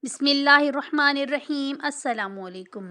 बिस्मिल्लाहिर्रहमानिर्रहीम अस्सलामुअलैकुम।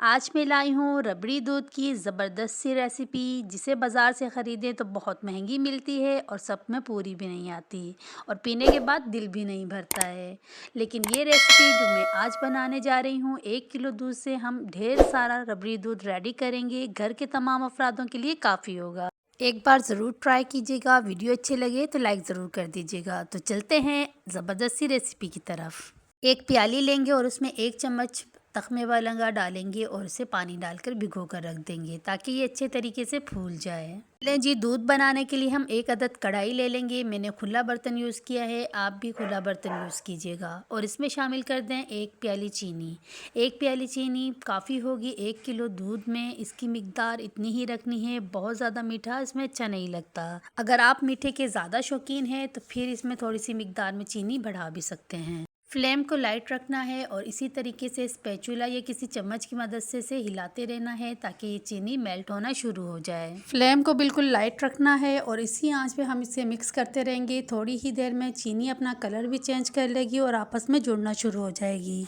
आज मैं लाई हूँ रबड़ी दूध की ज़बरदस्त सी रेसिपी, जिसे बाज़ार से ख़रीदें तो बहुत महंगी मिलती है और सब में पूरी भी नहीं आती और पीने के बाद दिल भी नहीं भरता है। लेकिन ये रेसिपी जो मैं आज बनाने जा रही हूँ, 1 किलो दूध से हम ढेर सारा रबड़ी दूध रेडी करेंगे। घर के तमाम अफरादों के लिए काफ़ी होगा। एक बार ज़रूर ट्राई कीजिएगा। वीडियो अच्छे लगे तो लाइक ज़रूर कर दीजिएगा। तो चलते हैं ज़बरदस्त सी रेसिपी की तरफ। एक प्याली लेंगे और उसमें 1 चम्मच तख़मे वालंगा डालेंगे और उसे पानी डालकर भिगो कर रख देंगे ताकि ये अच्छे तरीके से फूल जाए। लें जी, दूध बनाने के लिए हम 1 अदद कढ़ाई ले लेंगे। मैंने खुला बर्तन यूज़ किया है, आप भी खुला बर्तन यूज़ कीजिएगा। और इसमें शामिल कर दें 1 प्याली चीनी। 1 प्याली चीनी काफ़ी होगी 1 किलो दूध में। इसकी मिकदार इतनी ही रखनी है, बहुत ज़्यादा मीठा इसमें अच्छा नहीं लगता। अगर आप मीठे के ज़्यादा शौकीन हैं तो फिर इसमें थोड़ी सी मिकदार में चीनी बढ़ा भी सकते हैं। फ्लेम को लाइट रखना है और इसी तरीके से स्पैचुला या किसी चम्मच की मदद से इसे हिलाते रहना है ताकि ये चीनी मेल्ट होना शुरू हो जाए। फ्लेम को बिल्कुल लाइट रखना है और इसी आंच पे हम इसे मिक्स करते रहेंगे। थोड़ी ही देर में चीनी अपना कलर भी चेंज कर लेगी और आपस में जुड़ना शुरू हो जाएगी।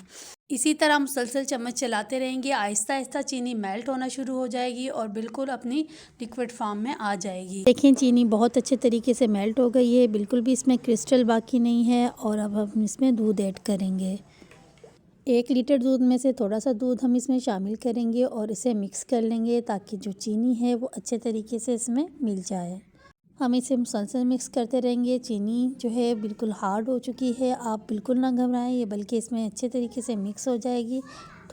इसी तरह मुसलसल चम्मच चलाते रहेंगे। आहिस्ता आहिस्ता चीनी मेल्ट होना शुरू हो जाएगी और बिल्कुल अपनी लिक्विड फॉर्म में आ जाएगी। देखिए, चीनी बहुत अच्छे तरीके से मेल्ट हो गई है, बिल्कुल भी इसमें क्रिस्टल बाकी नहीं है। और अब हम इसमें दूध ऐड करेंगे। 1 लीटर दूध में से थोड़ा सा दूध हम इसमें शामिल करेंगे और इसे मिक्स कर लेंगे ताकि जो चीनी है वो अच्छे तरीके से इसमें मिल जाए। हम इसे मुसलसल मिक्स करते रहेंगे। चीनी जो है बिल्कुल हार्ड हो चुकी है, आप बिल्कुल ना घबराएं, ये बल्कि इसमें अच्छे तरीके से मिक्स हो जाएगी।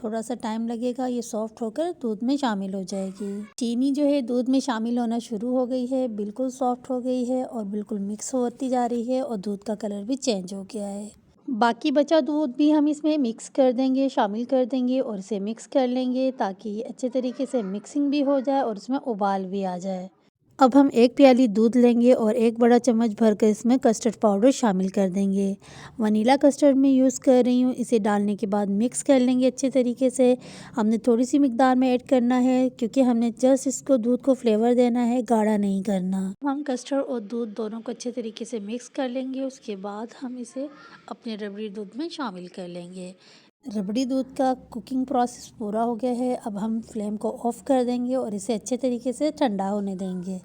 थोड़ा सा टाइम लगेगा, ये सॉफ्ट होकर दूध में शामिल हो जाएगी। चीनी जो है दूध में शामिल होना शुरू हो गई है, बिल्कुल सॉफ्ट हो गई है और बिल्कुल मिक्स होती जा रही है और दूध का कलर भी चेंज हो गया है। बाकी बचा दूध भी हम इसमें मिक्स कर देंगे, शामिल कर देंगे और इसे मिक्स कर लेंगे ताकि ये अच्छे तरीके से मिक्सिंग भी हो जाए और इसमें उबाल भी आ जाए। अब हम 1 प्याली दूध लेंगे और 1 बड़ा चम्मच भरकर इसमें कस्टर्ड पाउडर शामिल कर देंगे। वनीला कस्टर्ड मैं यूज़ कर रही हूँ। इसे डालने के बाद मिक्स कर लेंगे अच्छे तरीके से। हमने थोड़ी सी मिकदार में ऐड करना है क्योंकि हमने जस्ट इसको दूध को फ्लेवर देना है, गाढ़ा नहीं करना। हम कस्टर्ड और दूध दोनों को अच्छे तरीके से मिक्स कर लेंगे। उसके बाद हम इसे अपने रबड़ी दूध में शामिल कर लेंगे। रबड़ी दूध का कुकिंग प्रोसेस पूरा हो गया है। अब हम फ्लेम को ऑफ़ कर देंगे और इसे अच्छे तरीके से ठंडा होने देंगे।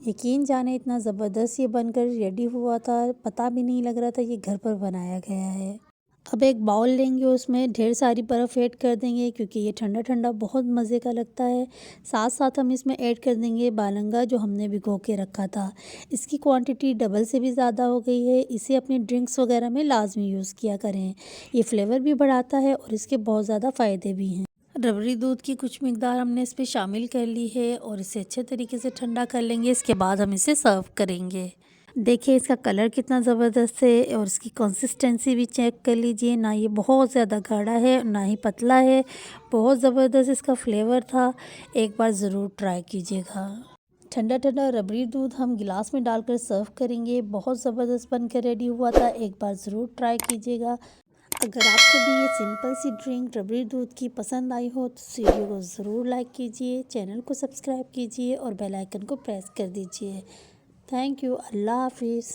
यकीन जाने इतना ज़बरदस्त ये बनकर रेडी हुआ था, पता भी नहीं लग रहा था ये घर पर बनाया गया है। अब एक बाउल लेंगे, उसमें ढेर सारी बर्फ़ ऐड कर देंगे क्योंकि ये ठंडा ठंडा बहुत मज़े का लगता है। साथ साथ हम इसमें ऐड कर देंगे बालंगा जो हमने भिगो के रखा था। इसकी क्वांटिटी डबल से भी ज़्यादा हो गई है। इसे अपने ड्रिंक्स वगैरह में लाजमी यूज़ किया करें। ये फ्लेवर भी बढ़ाता है और इसके बहुत ज़्यादा फ़ायदे भी हैं। रबड़ी दूध की कुछ मिकदार हमने इस पे शामिल कर ली है और इसे अच्छे तरीके से ठंडा कर लेंगे। इसके बाद हम इसे सर्व करेंगे। देखिए इसका कलर कितना ज़बरदस्त है और इसकी कंसिस्टेंसी भी चेक कर लीजिए। ना ये बहुत ज़्यादा गाढ़ा है ना ही पतला है, बहुत ज़बरदस्त इसका फ्लेवर था। एक बार ज़रूर ट्राई कीजिएगा। ठंडा ठंडा रबड़ी दूध हम गिलास में डालकर सर्व करेंगे। बहुत ज़बरदस्त बनकर रेडी हुआ था, एक बार ज़रूर ट्राई कीजिएगा। अगर आपको भी ये सिंपल सी ड्रिंक रबड़ी दूध की पसंद आई हो तो इस वीडियो को ज़रूर लाइक कीजिए, चैनल को सब्सक्राइब कीजिए और बेल आइकन को प्रेस कर दीजिए। Thank you. अल्लाह हाफिज़।